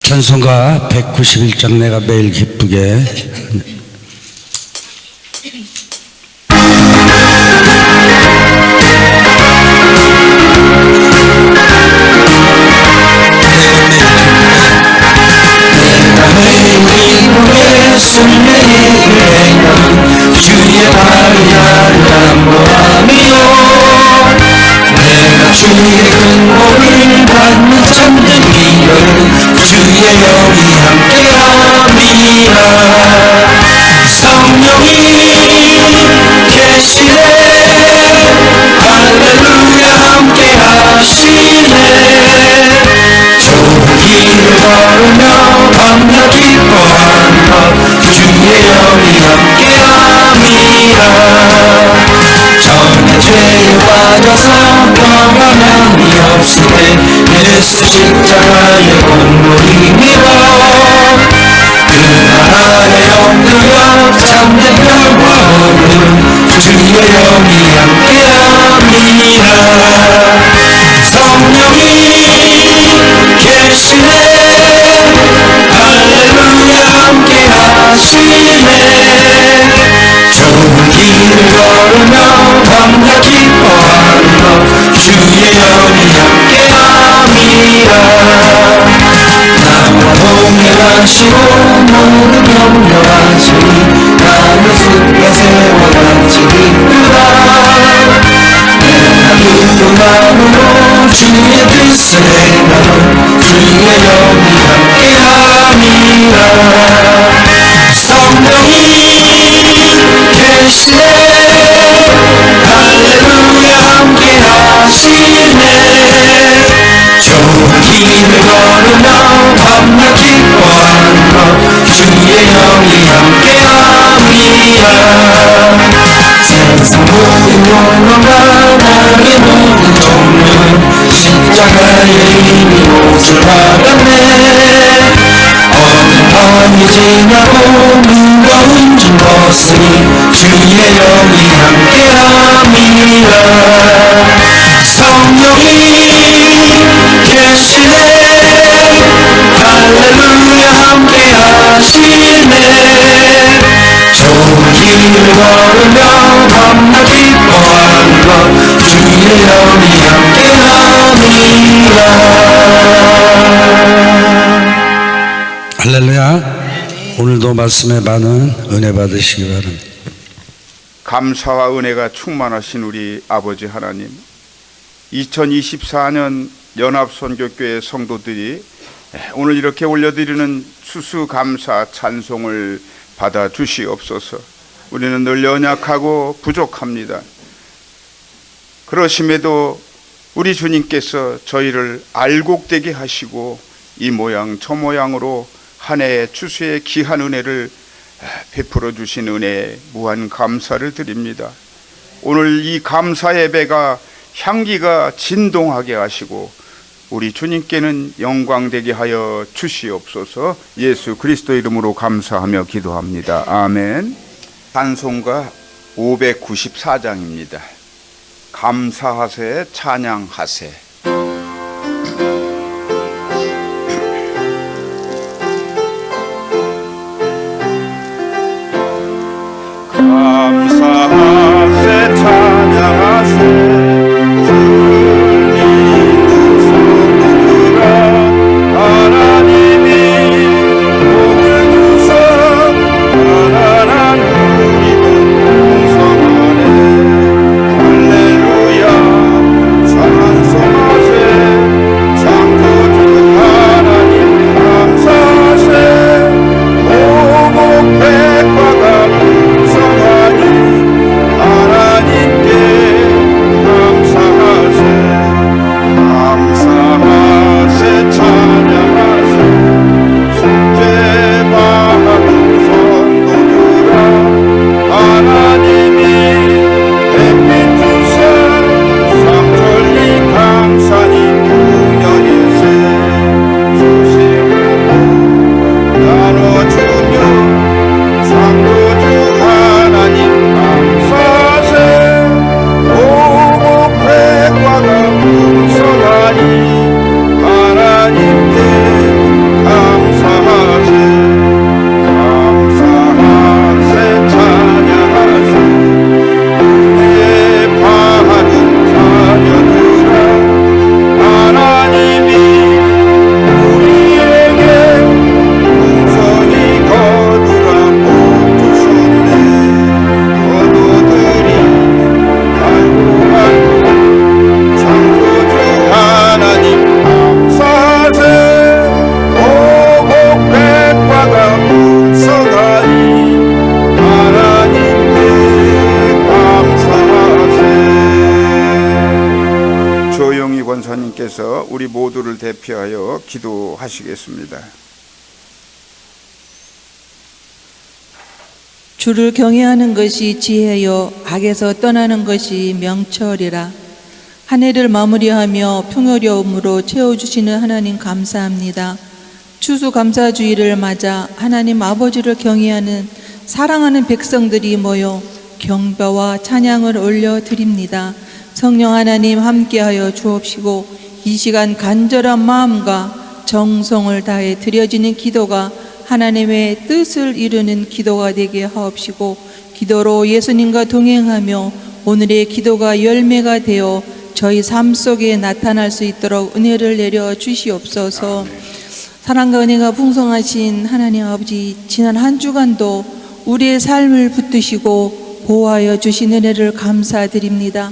찬송가 191장 내가 매일 기쁘게. 주의 발이 알람보함이요 내가 주의 근본을 받는 참된 기별은 주의 영이 함께함이라 성령이 계시네 할렐루야 함께하시네 좋은 길을 걸으며 밤낮 기뻐하는 것 주의 영이 함께함이라 전에 죄에 빠져서 평안함이 없을 때 예수 십자가의 공로이니라 그날 안에 영들과 참된 평화를 주의 영이 함께함이라 성령이 계시네 할렐루야 함께하시네 좋은 길을 걸으며 밤낮 기뻐하는 것 주의 영이 함께함이라 나와 동행하시고 모든 염려하시니 나는 숲에새와 같이 기쁘다 내가 누구만으로 주의 뜻을 행하던 주의 영이 함께함이라 성령이 계시네 할렐루야 함께하시네 좋은 길을 걸으며 밤낮 기뻐하는 것 주의 영이 함께함이라 세상 모든 영광과 나의 모든 종류는 십자가의 이미 옷을 받았네 어느 밤이 지나고 무거운 짐 벗으니 주의 영이 함께함이라 성령이 계시네 할렐루야 함께하시네 좋은 길을 걸으며 밤낮 기뻐하는 것 주의 영이 함께함이라 할렐루야. 오늘도 말씀에 많은 은혜 받으시기 바랍니다. 감사와 은혜가 충만하신 우리 아버지 하나님, 2024년 연합선교교회 성도들이 오늘 이렇게 올려드리는 추수감사 찬송을 받아 주시옵소서. 우리는 늘 연약하고 부족합니다. 그러심에도 우리 주님께서 저희를 알곡되게 하시고 이 모양 저 모양으로 한 해의 추수의 귀한 은혜를 베풀어 주신 은혜에 무한 감사를 드립니다. 오늘 이 감사 예배가 향기가 진동하게 하시고 우리 주님께는 영광되게 하여 주시옵소서. 예수 그리스도 이름으로 감사하며 기도합니다. 아멘. 찬송가 594장입니다. 감사하세 찬양하세. 감사하세 찬양하세 할렐루야 찬송하 앞에서 우리 모두를 대표하여 기도하시겠습니다. 주를 경외하는 것이 지혜요 악에서 떠나는 것이 명철이라. 한 해를 마무리하며 풍요로움으로 채워주시는 하나님 감사합니다. 추수감사주의를 맞아 하나님 아버지를 경외하는 사랑하는 백성들이 모여 경배와 찬양을 올려드립니다. 성령 하나님 함께하여 주옵시고 이 시간 간절한 마음과 정성을 다해 드려지는 기도가 하나님의 뜻을 이루는 기도가 되게 하옵시고 기도로 예수님과 동행하며 오늘의 기도가 열매가 되어 저희 삶 속에 나타날 수 있도록 은혜를 내려 주시옵소서. 사랑과 은혜가 풍성하신 하나님 아버지, 지난 한 주간도 우리의 삶을 붙드시고 보호하여 주신 은혜를 감사드립니다.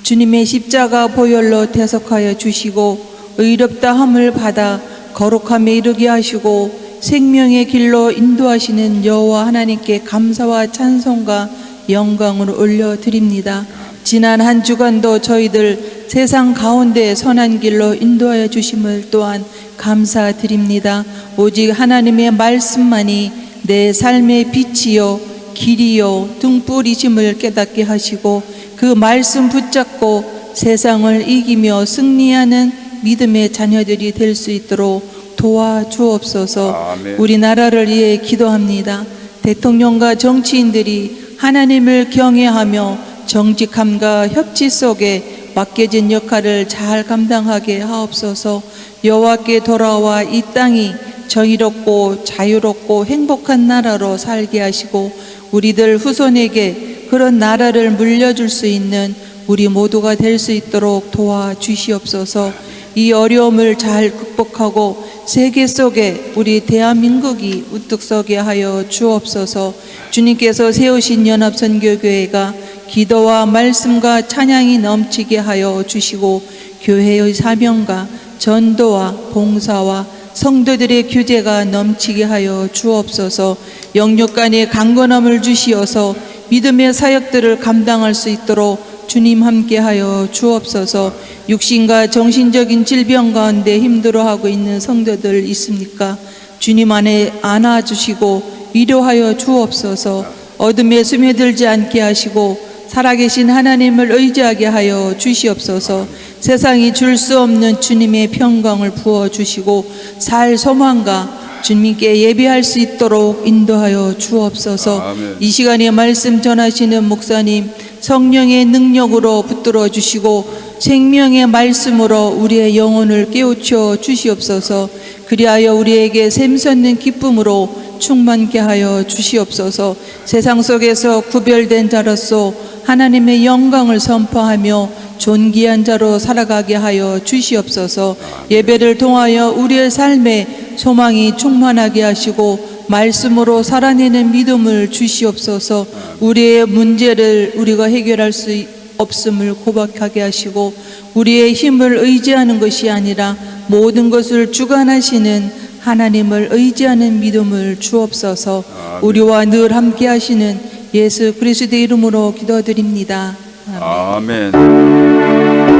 주님의 십자가 보혈로 대속하여 주시고 의롭다함을 받아 거룩함에 이르게 하시고 생명의 길로 인도하시는 여호와 하나님께 감사와 찬송과 영광을 올려드립니다. 지난 한 주간도 저희들 세상 가운데 선한 길로 인도하여 주심을 또한 감사드립니다. 오직 하나님의 말씀만이 내 삶의 빛이요 길이요 등불이심을 깨닫게 하시고 그 말씀 붙잡고 세상을 이기며 승리하는 믿음의 자녀들이 될 수 있도록 도와주옵소서. 아멘. 우리나라를 위해 기도합니다. 대통령과 정치인들이 하나님을 경외하며 정직함과 협치 속에 맡겨진 역할을 잘 감당하게 하옵소서. 여호와께 돌아와 이 땅이 정의롭고 자유롭고 행복한 나라로 살게 하시고 우리들 후손에게 그런 나라를 물려줄 수 있는 우리 모두가 될 수 있도록 도와주시옵소서. 이 어려움을 잘 극복하고 세계 속에 우리 대한민국이 우뚝 서게 하여 주옵소서. 주님께서 세우신 연합선교교회가 기도와 말씀과 찬양이 넘치게 하여 주시고 교회의 사명과 전도와 봉사와 성도들의 교제가 넘치게 하여 주옵소서. 영육 간의 강건함을 주시어서 믿음의 사역들을 감당할 수 있도록 주님 함께하여 주옵소서. 육신과 정신적인 질병 가운데 힘들어하고 있는 성도들 있습니까? 주님 안에 안아주시고 위로하여 주옵소서. 어둠에 스며들지 않게 하시고 살아계신 하나님을 의지하게 하여 주시옵소서. 세상이 줄 수 없는 주님의 평강을 부어주시고 살 소망과 주님께 예배할 수 있도록 인도하여 주옵소서. 아멘. 이 시간에 말씀 전하시는 목사님 성령의 능력으로 붙들어 주시고 생명의 말씀으로 우리의 영혼을 깨우쳐 주시옵소서. 그리하여 우리에게 샘솟는 기쁨으로 충만케 하여 주시옵소서. 세상 속에서 구별된 자로서 하나님의 영광을 선포하며 존귀한 자로 살아가게 하여 주시옵소서. 예배를 통하여 우리의 삶에 소망이 충만하게 하시고 말씀으로 살아내는 믿음을 주시옵소서. 우리의 문제를 우리가 해결할 수 없음을 고백하게 하시고 우리의 힘을 의지하는 것이 아니라 모든 것을 주관하시는 하나님을 의지하는 믿음을 주옵소서. 우리와 늘 함께 하시는 예수 그리스도의 이름으로 기도드립니다. 아멘. 아멘.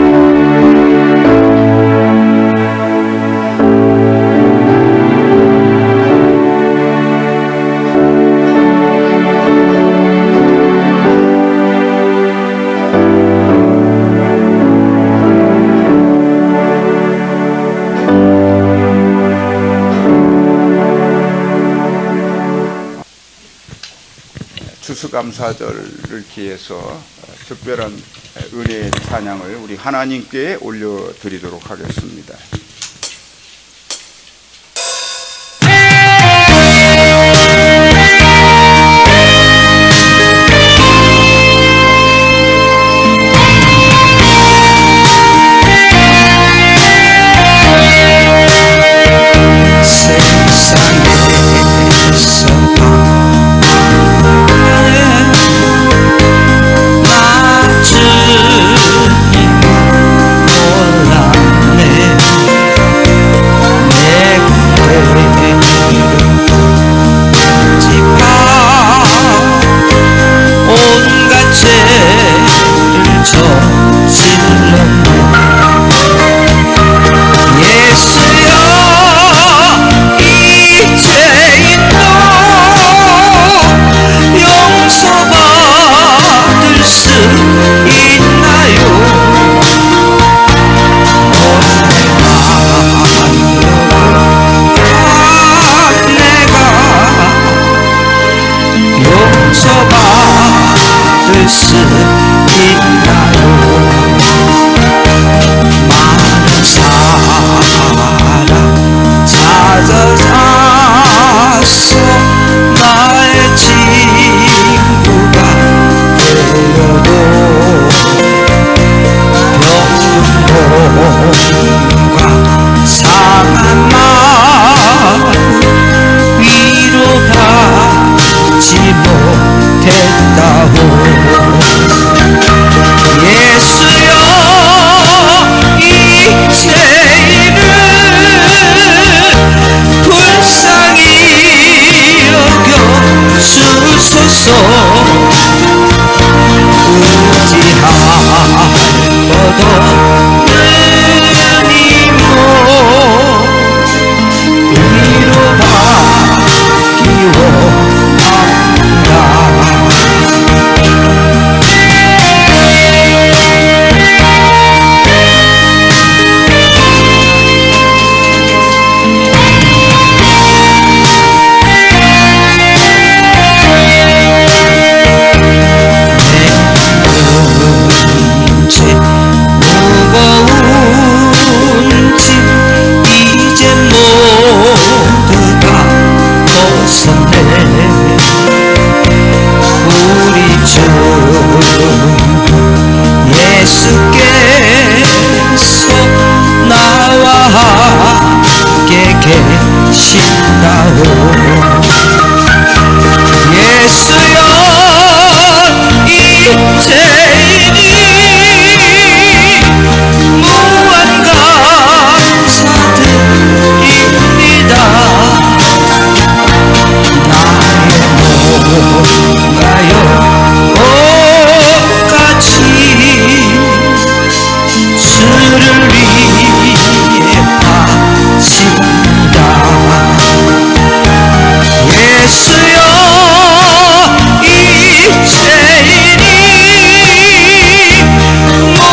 추수감사절을 기해서 특별한 은혜의 찬양을 우리 하나님께 올려드리도록 하겠습니다. 몰랐네 수 있나요? 많은 사람 찾아가서 나의 친구가 되어도 병든 몸과 상한 마음 위로받지 못했다오. 예수여 이제는 불쌍히 여겨주소서. 의지할 것없는 이모 위로받기 원한다. 무거운지 이제 모두가 벗어내. 우리 주 예수께서 나와 함께 계신다오. 예수여 이제니 무한 감사드립니다. 나의 몸가요 옷같이 주를 위해 바칩니다. 예수여 이제니 무한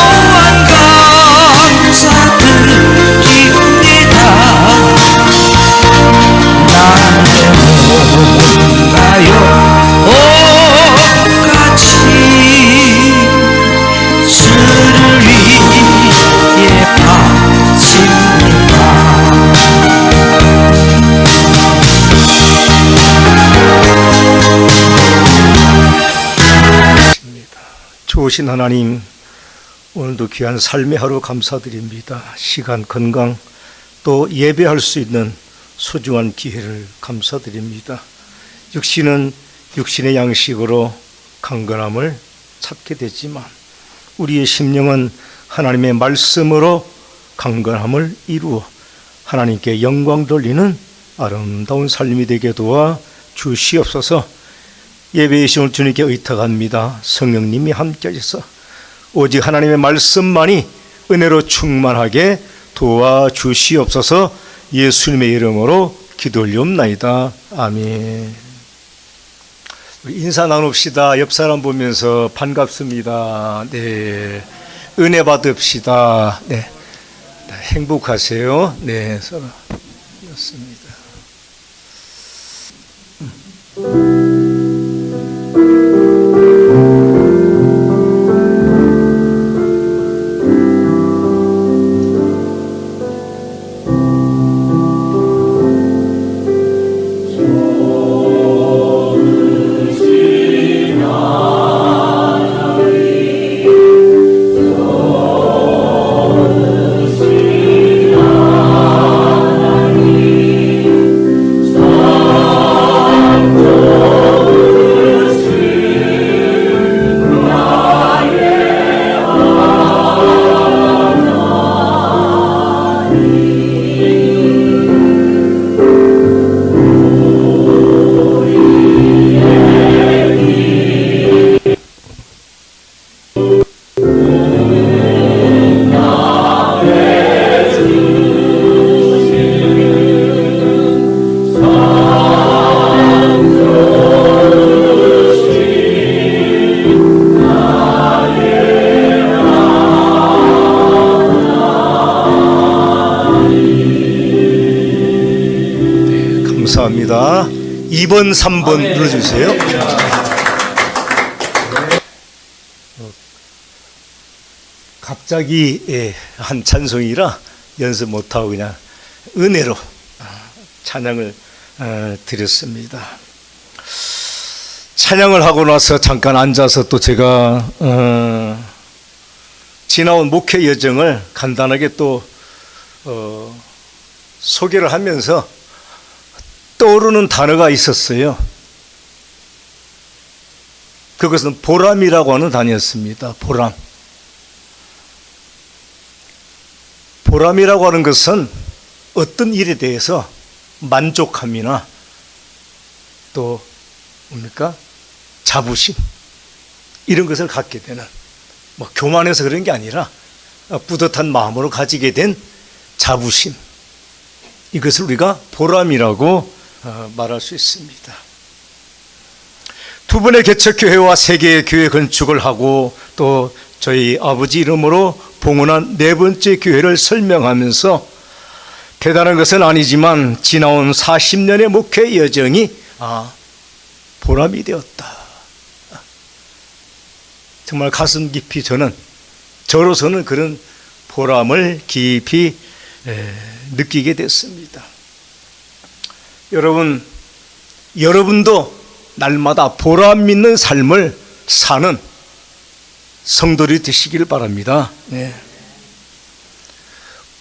감사드립니다. 나의 몸가요 옷같이 주를 위해 바칩니다. 좋으신 하나님, 오늘도 귀한 삶의 하루 감사드립니다. 시간, 건강, 또 예배할 수 있는 소중한 기회를 감사드립니다. 육신은 육신의 양식으로 강건함을 찾게 되지만 우리의 심령은 하나님의 말씀으로 강건함을 이루어 하나님께 영광 돌리는 아름다운 삶이 되게 도와 주시옵소서. 예배의 시간을 주님께 의탁합니다. 성령님이 함께 하셔서 오직 하나님의 말씀만이 은혜로 충만하게 도와주시옵소서. 예수님의 이름으로 기도 올리옵나이다. 아멘. 인사 나눕시다. 옆 사람 보면서 반갑습니다. 네, 은혜 받읍시다. 네, 행복하세요. 네, 서로 였습니다. 감사합니다. 2번, 3번 눌러주세요. 갑자기 한 찬송이라 연습 못하고 그냥 은혜로 찬양을 드렸습니다. 찬양을 하고 나서 잠깐 앉아서 또 제가 지나온 목회 여정을 간단하게 또 소개를 하면서 떠오르는 단어가 있었어요. 그것은 보람이라고 하는 단어였습니다. 보람. 보람이라고 하는 것은 어떤 일에 대해서 만족함이나 또 뭡니까? 자부심 이런 것을 갖게 되는, 뭐 교만해서 그런 게 아니라 뿌듯한 마음으로 가지게 된 자부심, 이것을 우리가 보람이라고 말할 수 있습니다. 두 번의 개척교회와 세 개의 교회 건축을 하고 또 저희 아버지 이름으로 봉헌한 네 번째 교회를 설명하면서 대단한 것은 아니지만 지나온 40년의 목회 여정이 보람이 되었다. 정말 가슴 깊이 저로서는 그런 보람을 깊이 느끼게 됐습니다. 여러분도 날마다 보람 있는 삶을 사는 성도들이 되시길 바랍니다. 네.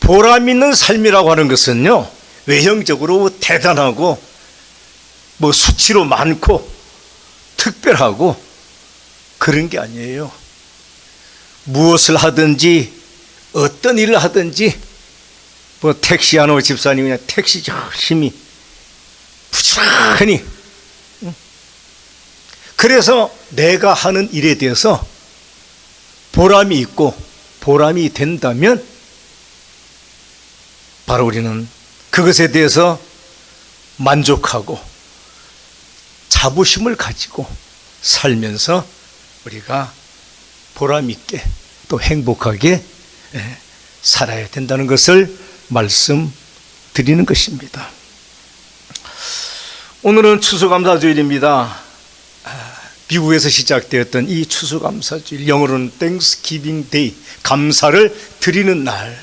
보람 있는 삶이라고 하는 것은요, 외형적으로 대단하고 뭐 수치로 많고 특별하고 그런 게 아니에요. 무엇을 하든지 어떤 일을 하든지 뭐 택시 하는 집사님 그냥 택시 열심히 부지런히, 그래서 내가 하는 일에 대해서 보람이 있고 보람이 된다면 바로 우리는 그것에 대해서 만족하고 자부심을 가지고 살면서 우리가 보람 있게 또 행복하게 살아야 된다는 것을 말씀드리는 것입니다. 오늘은 추수감사주일입니다. 미국에서 시작되었던 이 추수감사주일, 영어로는 Thanksgiving Day, 감사를 드리는 날.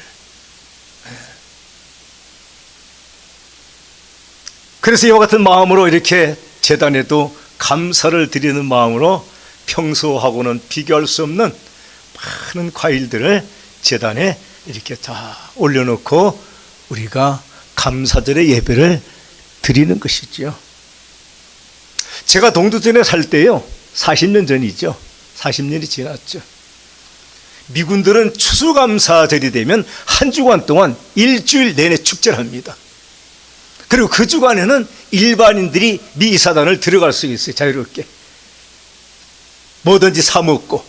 그래서 이와 같은 마음으로 이렇게 제단에도 감사를 드리는 마음으로 평소하고는 비교할 수 없는 많은 과일들을 제단에 이렇게 다 올려놓고 우리가 감사절의 예배를 드리는 것이죠. 제가 동두천에 살 때요, 40년 전이죠. 40년이 지났죠. 미군들은 추수감사절이 되면 한 주간 동안 일주일 내내 축제를 합니다. 그리고 그 주간에는 일반인들이 미 이사단을 들어갈 수 있어요. 자유롭게 뭐든지 사 먹고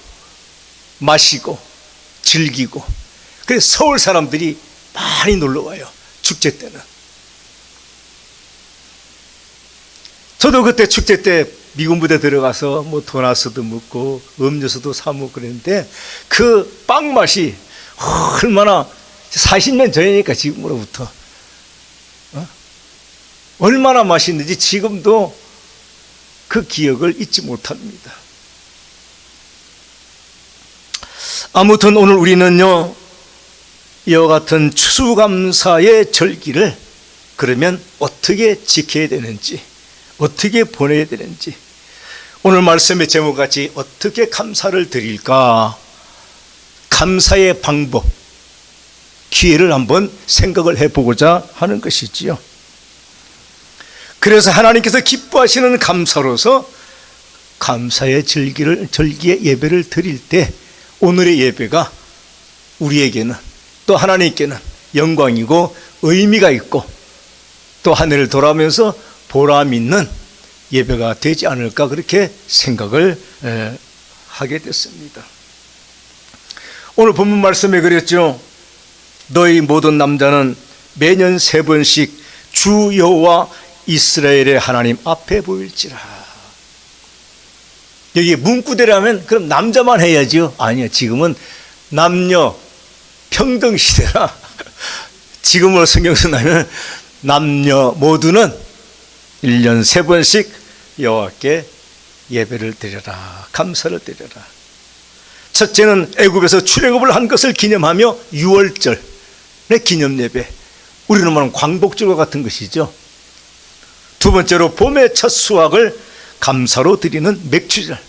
마시고 즐기고. 그래서 서울 사람들이 많이 놀러 와요, 축제 때는. 저도 그때 축제 때 미군 부대 들어가서 뭐 도나스도 먹고 음료수도 사 먹고 그랬는데 그 빵 맛이 얼마나, 40년 전이니까 지금으로부터 얼마나 맛있는지 지금도 그 기억을 잊지 못합니다. 아무튼 오늘 우리는요, 이와 같은 추수감사의 절기를 그러면 어떻게 지켜야 되는지, 어떻게 보내야 되는지, 오늘 말씀의 제목같이 어떻게 감사를 드릴까, 감사의 방법, 기회를 한번 생각을 해보고자 하는 것이지요. 그래서 하나님께서 기뻐하시는 감사로서 감사의 절기의 예배를 드릴 때 오늘의 예배가 우리에게는 또 하나님께는 영광이고 의미가 있고 또 한 해를 돌아오면서 보람 있는 예배가 되지 않을까, 그렇게 생각을 하게 됐습니다. 오늘 본문 말씀에 그랬죠. 너희 모든 남자는 매년 3번씩 주 여호와 이스라엘의 하나님 앞에 보일지라. 여기 문구대라면 그럼 남자만 해야지요? 아니요, 지금은 남녀 평등 시대라 지금으로 성경 쓴다면 남녀 모두는 1년 3번씩 여호와께 예배를 드려라, 감사를 드려라. 첫째는 애굽에서 출애굽을 한 것을 기념하며 유월절의 기념 예배, 우리는 말하는 광복절과 같은 것이죠. 두 번째로 봄의 첫 수확을 감사로 드리는 맥주절,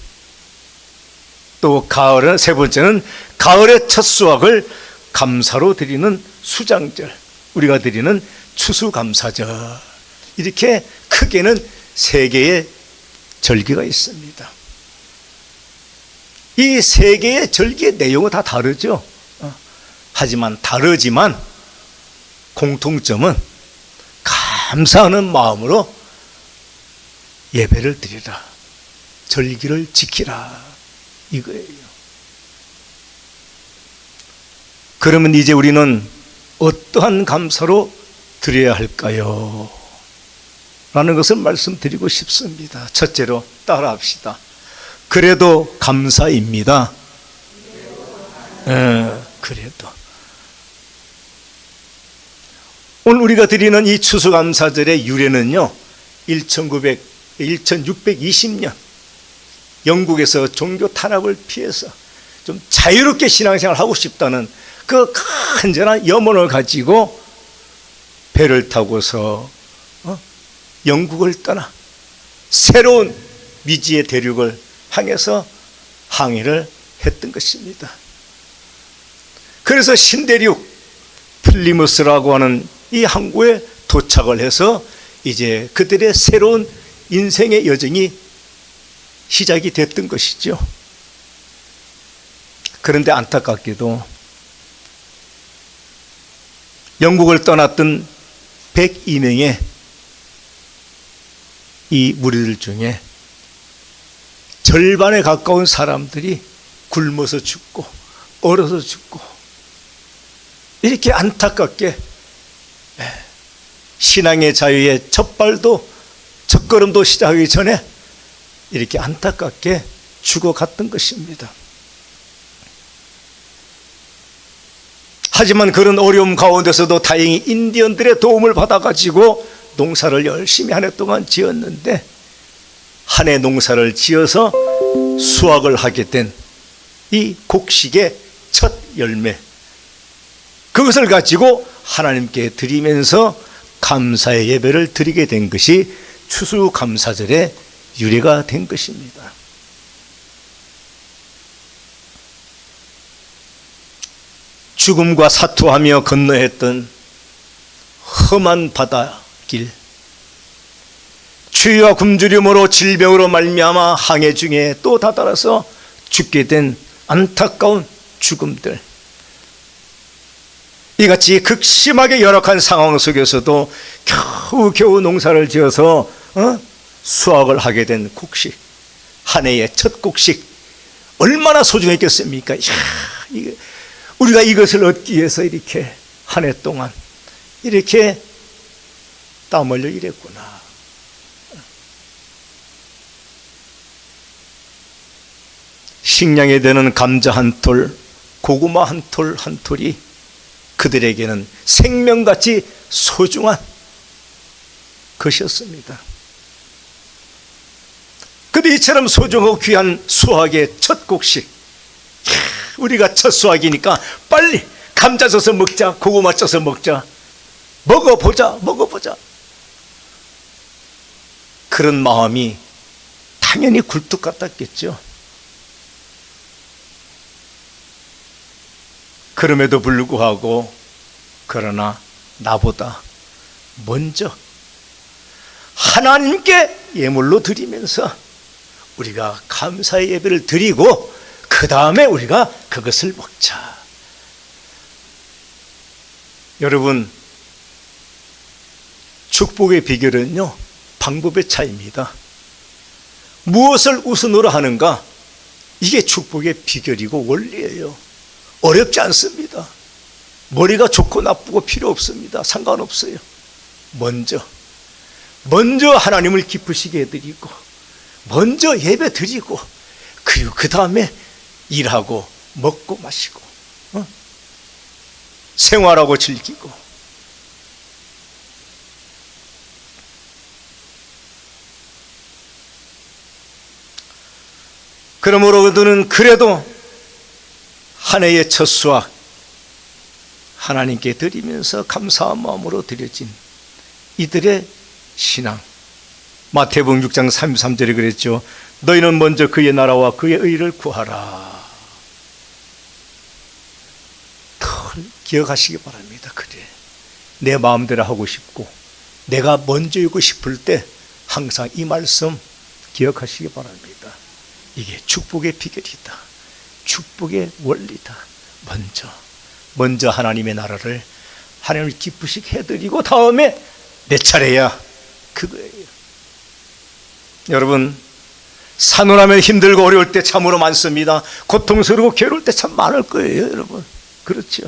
또 가을은, 세 번째는 가을의 첫 수확을 감사로 드리는 수장절, 우리가 드리는 추수감사절. 이렇게 크게는 세 개의 절기가 있습니다. 이 세 개의 절기의 내용은 다 다르죠. 하지만 다르지만 공통점은 감사하는 마음으로 예배를 드리라, 절기를 지키라, 이거예요. 그러면 이제 우리는 어떠한 감사로 드려야 할까요? 라는 것을 말씀드리고 싶습니다. 첫째로 따라합시다. 그래도 감사입니다. 그래도. 오늘 우리가 드리는 이 추수감사절의 유래는요, 1620년 영국에서 종교 탄압을 피해서 좀 자유롭게 신앙생활을 하고 싶다는 그 간절한 염원을 가지고 배를 타고서 영국을 떠나 새로운 미지의 대륙을 향해서 항해를 했던 것입니다. 그래서 신대륙 플리무스라고 하는 이 항구에 도착을 해서 이제 그들의 새로운 인생의 여정이 시작이 됐던 것이죠. 그런데 안타깝게도 영국을 떠났던 102명의 이 무리들 중에 절반에 가까운 사람들이 굶어서 죽고 얼어서 죽고, 이렇게 안타깝게 신앙의 자유의 첫걸음도 시작하기 전에 이렇게 안타깝게 죽어갔던 것입니다. 하지만 그런 어려움 가운데서도 다행히 인디언들의 도움을 받아가지고 농사를 열심히 한 해 동안 지었는데, 한 해 농사를 지어서 수확을 하게 된 이 곡식의 첫 열매, 그것을 가지고 하나님께 드리면서 감사의 예배를 드리게 된 것이 추수감사절의 유래가 된 것입니다. 죽음과 사투하며 건너했던 험한 바다길, 추위와 굶주림으로 질병으로 말미암아 항해 중에 또 다다라서 죽게 된 안타까운 죽음들, 이같이 극심하게 열악한 상황 속에서도 겨우겨우 농사를 지어서 수확을 하게 된 곡식, 한 해의 첫 곡식, 얼마나 소중했겠습니까? 우리가 이것을 얻기 위해서 이렇게 한 해 동안 이렇게 땀 흘려 일했구나. 식량에 되는 감자 한 톨, 고구마 한 톨 한 톨이 그들에게는 생명같이 소중한 것이었습니다. 근데 이처럼 소중하고 귀한 수확의 첫 곡식, 우리가 첫 수확이니까 빨리 감자 쪄서 먹자, 고구마 쪄서 먹자, 먹어보자. 그런 마음이 당연히 굴뚝 같았겠죠. 그럼에도 불구하고, 그러나 나보다 먼저 하나님께 예물로 드리면서 우리가 감사의 예배를 드리고 그 다음에 우리가 그것을 먹자. 여러분, 축복의 비결은요, 방법의 차이입니다. 무엇을 우선으로 하는가, 이게 축복의 비결이고 원리예요. 어렵지 않습니다. 머리가 좋고 나쁘고 필요 없습니다. 상관없어요. 먼저 하나님을 기쁘시게 해드리고, 먼저 예배 드리고, 그리고 그 다음에 일하고 먹고 마시고 생활하고 즐기고. 그러므로 그들은 그래도 한 해의 첫 수확 하나님께 드리면서 감사한 마음으로 드려진 이들의 신앙. 마태복음 6장 33절에 그랬죠. 너희는 먼저 그의 나라와 그의 의를 구하라. 늘 기억하시기 바랍니다. 그래, 내 마음대로 하고 싶고 내가 먼저이고 싶을 때 항상 이 말씀 기억하시기 바랍니다. 이게 축복의 비결이다. 축복의 원리다. 먼저 하나님의 나라를 하나님을 기쁘시게 해드리고 다음에 내 차례야. 그거예요. 여러분, 사노라면 힘들고 어려울 때 참으로 많습니다. 고통스러우고 괴로울 때 참 많을 거예요, 여러분. 그렇죠.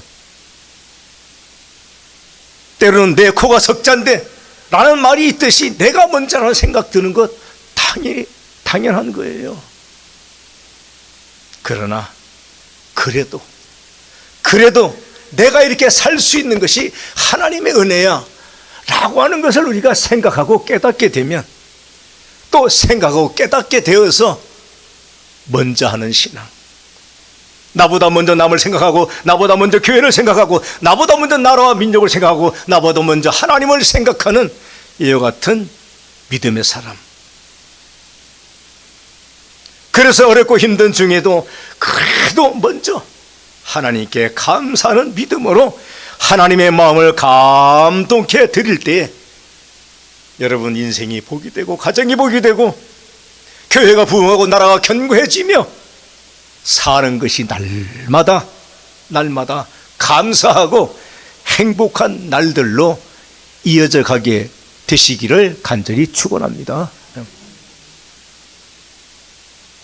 때로는 내 코가 석잔데 라는 말이 있듯이 내가 먼저라는 생각 드는 것 당연한 거예요. 그러나 그래도 내가 이렇게 살 수 있는 것이 하나님의 은혜야 라고 하는 것을 우리가 생각하고 깨닫게 되면, 또 생각하고 깨닫게 되어서 먼저 하는 신앙, 나보다 먼저 남을 생각하고 나보다 먼저 교회를 생각하고 나보다 먼저 나라와 민족을 생각하고 나보다 먼저 하나님을 생각하는 이와 같은 믿음의 사람. 그래서 어렵고 힘든 중에도 그래도 먼저 하나님께 감사하는 믿음으로 하나님의 마음을 감동케 드릴 때에 여러분 인생이 복이 되고 가정이 복이 되고 교회가 부흥하고 나라가 견고해지며 사는 것이 날마다 감사하고 행복한 날들로 이어져 가게 되시기를 간절히 축원합니다.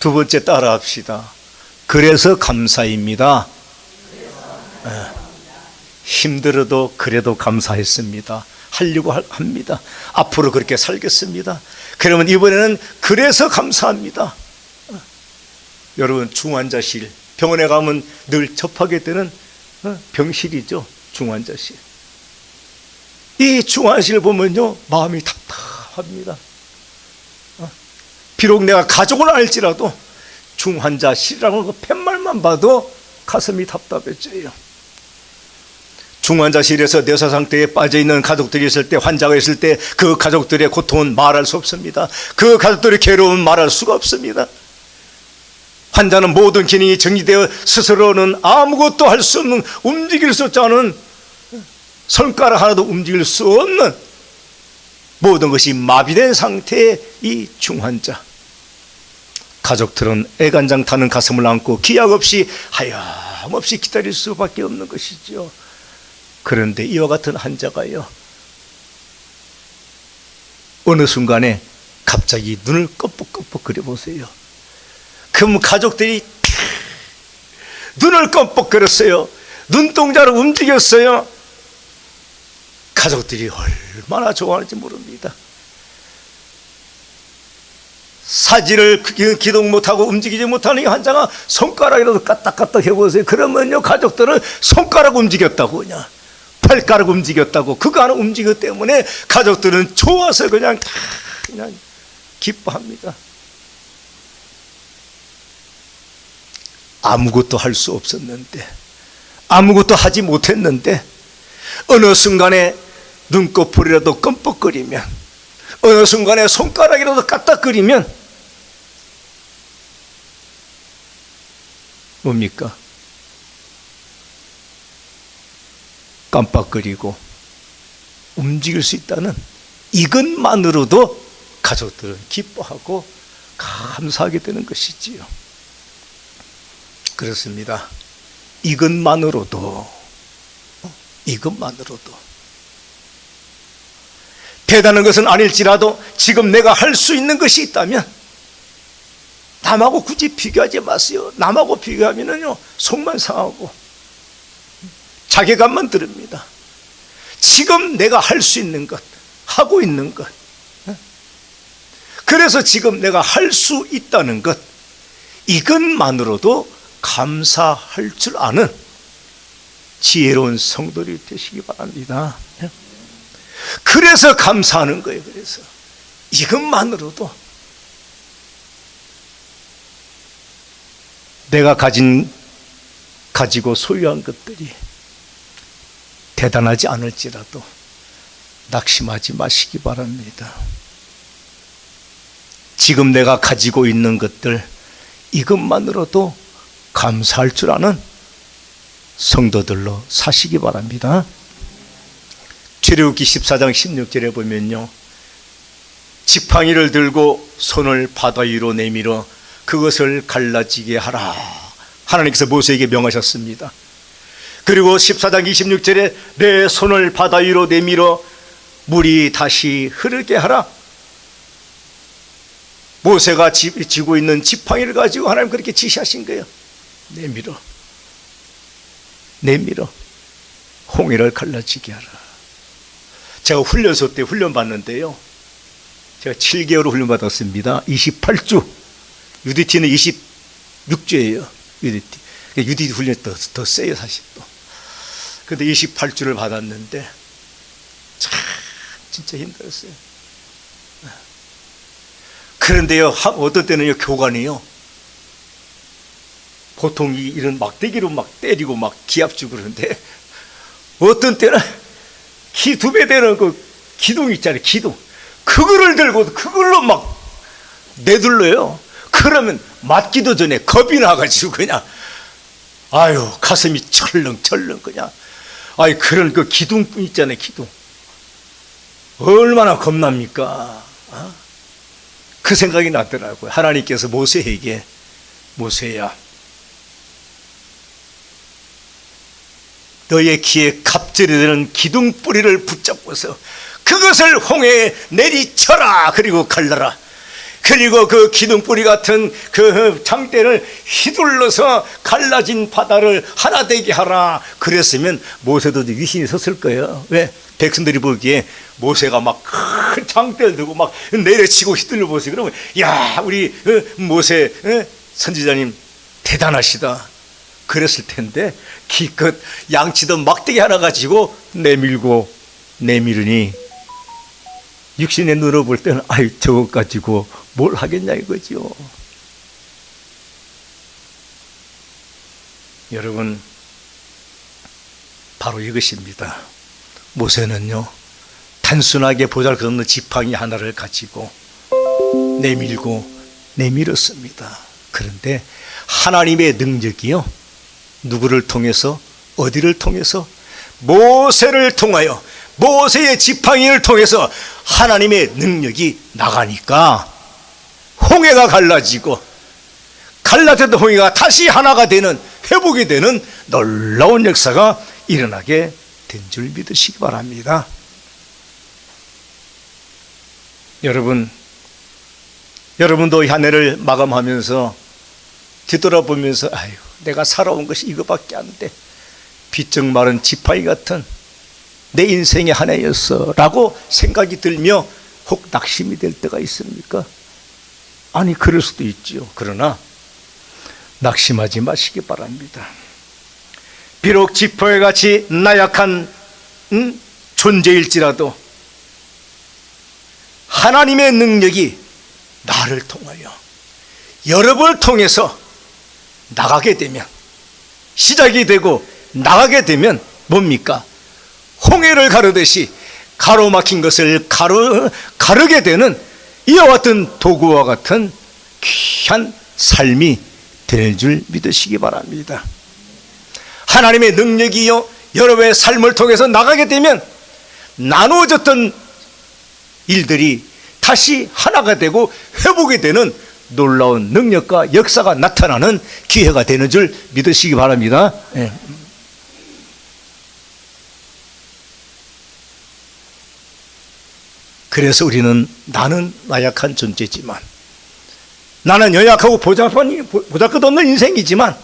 두 번째 따라합시다. 그래서 감사입니다. 힘들어도 그래도 감사했습니다. 하려고 합니다. 앞으로 그렇게 살겠습니다. 그러면 이번에는 그래서 감사합니다. 여러분, 중환자실, 병원에 가면 늘 접하게 되는 병실이죠. 중환자실. 이 중환실 보면요, 마음이 답답합니다. 비록 내가 가족을 알지라도 중환자실이라는 그 팻말만 봐도 가슴이 답답해져요. 중환자실에서 뇌사 상태에 빠져있는 가족들이 있을 때, 환자가 있을 때 그 가족들의 고통은 말할 수 없습니다. 그 가족들의 괴로움은 말할 수가 없습니다. 환자는 모든 기능이 정지되어 스스로는 아무것도 할 수 없는, 움직일 수 없지 않은, 손가락 하나도 움직일 수 없는 모든 것이 마비된 상태의 이 중환자. 가족들은 애간장 타는 가슴을 안고 기약 없이 하염없이 기다릴 수밖에 없는 것이죠. 그런데 이와 같은 환자가요, 어느 순간에 갑자기 눈을 껌뻑껌뻑 그려보세요. 그럼 가족들이 눈을 껌뻑거렸어요. 눈동자를 움직였어요. 가족들이 얼마나 좋아하는지 모릅니다. 사지를 기동 못하고 움직이지 못하는 이 환자가 손가락이라도 까딱까딱 해보세요. 그러면요, 가족들은 손가락 움직였다고, 그냥 발가락 움직였다고, 그거 하나 움직였기 때문에 가족들은 좋아서 그냥 기뻐합니다. 아무것도 할 수 없었는데, 아무것도 하지 못했는데 어느 순간에 눈꺼풀이라도 껌뻑거리면, 어느 순간에 손가락이라도 까딱거리면 뭡니까? 깜빡거리고 움직일 수 있다는 이것만으로도 가족들은 기뻐하고 감사하게 되는 것이지요. 그렇습니다. 이것만으로도 대단한 것은 아닐지라도 지금 내가 할 수 있는 것이 있다면 남하고 굳이 비교하지 마세요. 남하고 비교하면요, 속만 상하고 자괴감만 들습니다. 지금 내가 할 수 있는 것, 하고 있는 것, 그래서 지금 내가 할 수 있다는 것, 이것만으로도 감사할 줄 아는 지혜로운 성도들이 되시기 바랍니다. 그래서 감사하는 거예요. 그래서 이것만으로도 내가 가진 가지고 소유한 것들이 대단하지 않을지라도 낙심하지 마시기 바랍니다. 지금 내가 가지고 있는 것들, 이것만으로도 감사할 줄 아는 성도들로 사시기 바랍니다. 출애굽기 14장 16절에 보면요, 지팡이를 들고 손을 바다 위로 내밀어 그것을 갈라지게 하라, 하나님께서 모세에게 명하셨습니다. 그리고 14장 26절에 내 손을 바다 위로 내밀어 물이 다시 흐르게 하라. 모세가 쥐고 있는 지팡이를 가지고 하나님 그렇게 지시하신 거예요. 내밀어 홍해를 갈라지게 하라. 제가 훈련소 때 훈련 받는데요, 제가 7개월 훈련 받았습니다. 28주, UDT는 26주예요. UDT 훈련이 더 세요 사실. 또 근데 28주를 받았는데 참 진짜 힘들었어요. 그런데요, 어떤 때는요, 교관이요, 보통 이런 막대기로 막 때리고 막 기압 주고 그러는데, 어떤 때는 키 2배 되는 그 기둥 있잖아요, 기둥. 그거를 들고 그걸로 막 내둘러요. 그러면 맞기도 전에 겁이 나가지고 그냥, 아유, 가슴이 철렁철렁 그냥. 아이, 그런 그 기둥 있잖아요, 기둥. 얼마나 겁납니까? 그 생각이 나더라고요. 하나님께서 모세에게, 모세야, 너의 귀에 갑절이 되는 기둥 뿌리를 붙잡고서 그것을 홍해에 내리쳐라. 그리고 갈라라. 그리고 그 기둥 뿌리 같은 그 장대를 휘둘러서 갈라진 바다를 하나 되게 하라. 그랬으면 모세도 위신이 섰을 거예요. 왜? 백성들이 보기에 모세가 막 큰 장대를 들고 막 내려치고 휘둘러 보세요. 그러면 야, 우리 모세 선지자님 대단하시다 그랬을 텐데, 기껏 양치던 막대기 하나 가지고 내밀으니 육신의 눈으로 볼 때는 아이, 저것 가지고 뭘 하겠냐 이거죠. 여러분, 바로 이것입니다. 모세는요, 단순하게 보잘것없는 지팡이 하나를 가지고 내밀었습니다. 그런데 하나님의 능력이요, 누구를 통해서, 어디를 통해서? 모세를 통하여, 모세의 지팡이를 통해서 하나님의 능력이 나가니까 홍해가 갈라지고, 갈라졌던 홍해가 다시 하나가 되는, 회복이 되는 놀라운 역사가 일어나게 된 줄 믿으시기 바랍니다. 여러분도 한 해를 마감하면서 뒤돌아보면서 아유, 내가 살아온 것이 이거밖에 안 돼, 비쩍 마른 지팡이 같은 내 인생의 한 해였어 라고 생각이 들며 혹 낙심이 될 때가 있습니까? 아니, 그럴 수도 있지요. 그러나 낙심하지 마시기 바랍니다. 비록 지팡이같이 나약한 존재일지라도 하나님의 능력이 나를 통하여, 여러분을 통해서 나가게 되면, 시작이 되고 나가게 되면 뭡니까? 홍해를 가르듯이 가로막힌 것을 가르게 되는 이와 같은 도구와 같은 귀한 삶이 될 줄 믿으시기 바랍니다. 하나님의 능력이요, 여러분의 삶을 통해서 나가게 되면 나누어졌던 일들이 다시 하나가 되고 회복이 되는 놀라운 능력과 역사가 나타나는 기회가 되는 줄 믿으시기 바랍니다. 네. 그래서 우리는, 나는 나약한 존재지만, 나는 연약하고 보잘것없는 인생이지만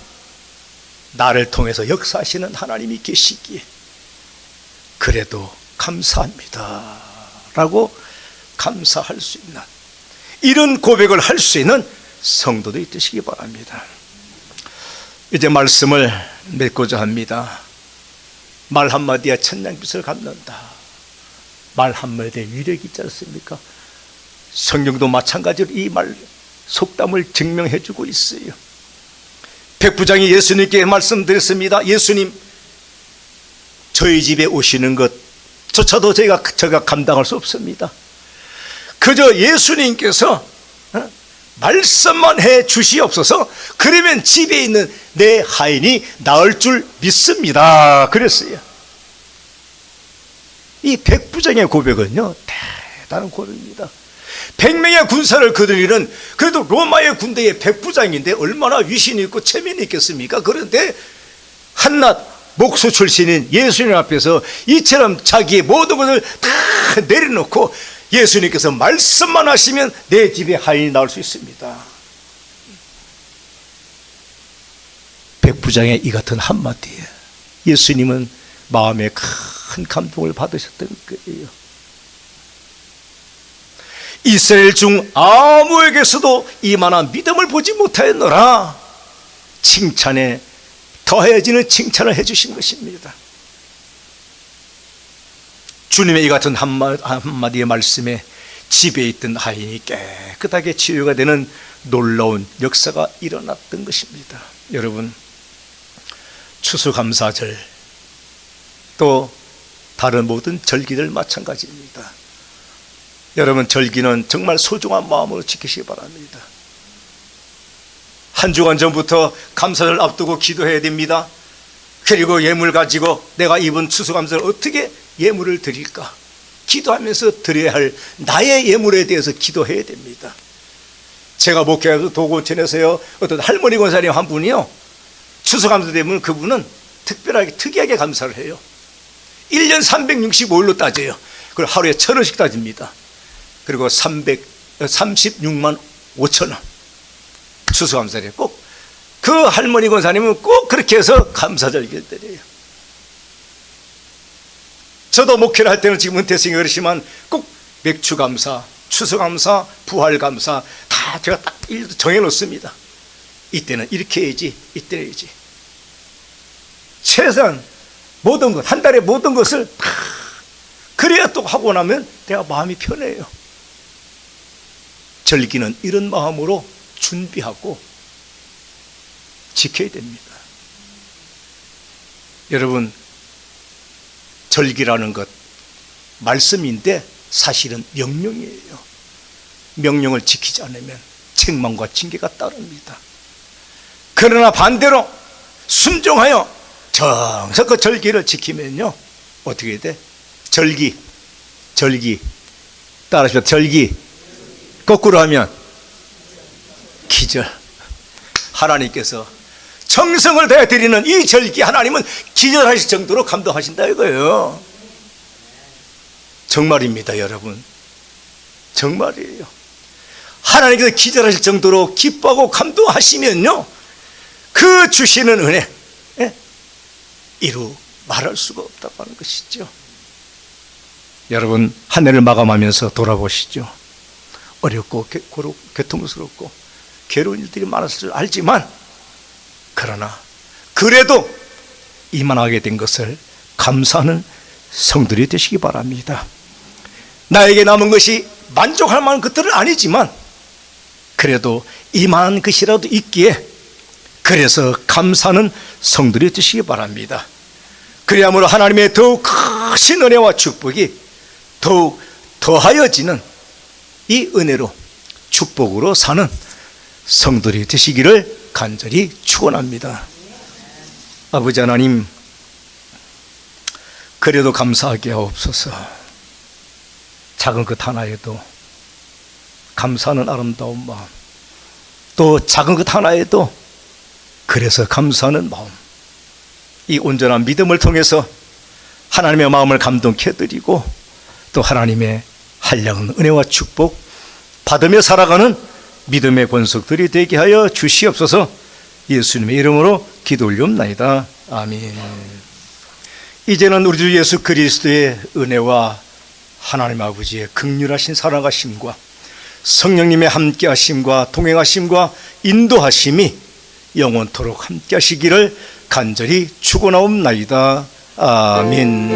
나를 통해서 역사하시는 하나님이 계시기에 그래도 감사합니다 라고 감사할 수 있는, 이런 고백을 할 수 있는 성도들이 되시기 바랍니다. 이제 말씀을 맺고자 합니다. 말 한마디에 천냥빚을 갚는다. 말 한마디에 위력이 있지 않습니까? 성경도 마찬가지로 이 말 속담을 증명해 주고 있어요. 백부장이 예수님께 말씀드렸습니다. 예수님, 저희 집에 오시는 것조차도 제가 감당할 수 없습니다. 그저 예수님께서 말씀만 해 주시옵소서. 그러면 집에 있는 내 하인이 나을 줄 믿습니다. 그랬어요. 이 백부장의 고백은요, 대단한 고백입니다. 100명의 군사를 거느리는, 그래도 로마의 군대의 백부장인데 얼마나 위신이 있고 체면이 있겠습니까? 그런데 한낱 목수 출신인 예수님 앞에서 이처럼 자기의 모든 것을 다 내려놓고 예수님께서 말씀만 하시면 내 집에 하인이 나올 수 있습니다. 백부장의 이 같은 한마디에 예수님은 마음에 큰 감동을 받으셨던 거예요. 이스라엘 중 아무에게서도 이만한 믿음을 보지 못하였노라. 칭찬에 더해지는 칭찬을 해주신 것입니다. 주님의 이 같은 한마디의 말씀에 집에 있던 하인이 깨끗하게 치유가 되는 놀라운 역사가 일어났던 것입니다. 여러분, 추수감사절 또 다른 모든 절기들 마찬가지입니다. 여러분, 절기는 정말 소중한 마음으로 지키시기 바랍니다. 한 주간 전부터 감사절 앞두고 기도해야 됩니다. 그리고 예물 가지고 내가 이번 추수감사를 어떻게 예물을 드릴까? 기도하면서 드려야 할 나의 예물에 대해서 기도해야 됩니다. 제가 목회하면서 도고천에서요, 어떤 할머니 권사님 한 분이요, 추수감사 되면 그분은 특이하게 감사를 해요. 1년 365일로 따져요. 그걸 하루에 1,000원씩 따집니다. 그리고 36만 5천 원 추수감사를 꼭, 그 할머니 권사님은 꼭 그렇게 해서 감사절기를 드려요. 저도 목회를 할 때는 지금 은퇴생이 그렇지만 꼭 맥추감사, 추수감사, 부활감사 다 제가 딱 정해놓습니다. 이때는 이렇게 해야지, 이때는 해야지. 최소한 모든 것, 한 달에 모든 것을 다, 그래야 또 하고 나면 내가 마음이 편해요. 절기는 이런 마음으로 준비하고 지켜야 됩니다. 여러분, 절기라는 것 말씀인데 사실은 명령이에요. 명령을 지키지 않으면 책망과 징계가 따릅니다. 그러나 반대로 순종하여 정석껏 절기를 지키면요, 어떻게 돼? 절기 따라하시면, 절기 거꾸로 하면 기절. 하나님께서 정성을 다해 드리는 이 절기, 하나님은 기절하실 정도로 감동하신다 이거예요. 정말입니다, 여러분. 정말이에요. 하나님께서 기절하실 정도로 기뻐하고 감동하시면요, 그 주시는 은혜 이루 말할 수가 없다고 하는 것이죠. 여러분, 한 해를 마감하면서 돌아보시죠. 어렵고 고통스럽고 괴로운 일들이 많았을 줄 알지만, 그러나 그래도 이만하게 된 것을 감사하는 성들이 되시기 바랍니다. 나에게 남은 것이 만족할 만한 것들은 아니지만 그래도 이만한 것이라도 있기에, 그래서 감사하는 성들이 되시기 바랍니다. 그리함으로 하나님의 더욱 크신 은혜와 축복이 더욱 더하여지는 이 은혜로 축복으로 사는 성들이 되시기를 간절히 축원합니다. 아버지 하나님, 그래도 감사하게 하옵소서. 작은 것 하나에도 감사하는 아름다운 마음, 또 작은 것 하나에도 그래서 감사하는 마음, 이 온전한 믿음을 통해서 하나님의 마음을 감동케 해드리고 또 하나님의 한량한 은혜와 축복 받으며 살아가는 믿음의 권속들이 되게 하여 주시옵소서. 예수님의 이름으로 기도 올리옵나이다. 아멘. 이제는 우리 주 예수 그리스도의 은혜와 하나님 아버지의 긍휼하신 사랑하심과 성령님의 함께하심과 동행하심과 인도하심이 영원토록 함께하시기를 간절히 축원하옵나이다. 아멘.